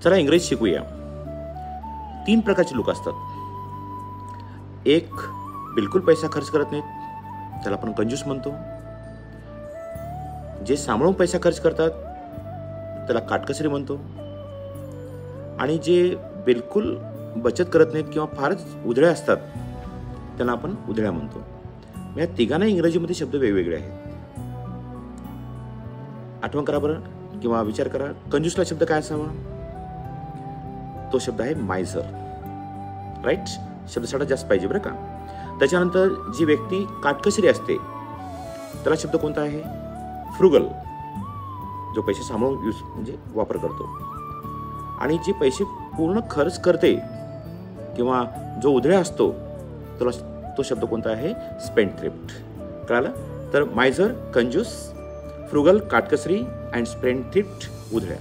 चला इंग्रजी शिकूया. 3 प्रकारचे लोक असतात. एक बिलकुल पैसा खर्च करत नाहीत, त्याला आपण कंजूस म्हणतो. जे सांभाळून पैसा खर्च करतात त्याला काटकसरी म्हणतो. आणि जे बिलकुल बचत करत नाहीत किंवा फारच उधळ्या असतात त्यांना आपण उधळ्या म्हणतो. या तिघांना इंग्रजीमध्ये शब्द वेगवेगळे आहेत. आठवण करा बरं किंवा विचार करा, कंजूसला शब्द काय असावा? तो शब्द आहे मायझर. राईट, शब्दसाठा जास्त पाहिजे बरं का. त्याच्यानंतर जी व्यक्ती काटकसरी असते त्याला शब्द कोणता आहे? फ्रुगल, जो पैसे सांभाळून म्हणजे वापर करतो. आणि जे पैसे पूर्ण खर्च करते किंवा जो उधळा असतो त्याला तो शब्द कोणता आहे? स्पेंडथ्रिफ्ट. कळालं? तर मायझर कंजूस, फ्रुगल काटकसरी अँड स्पेंडथ्रिफ्ट उधळ्या.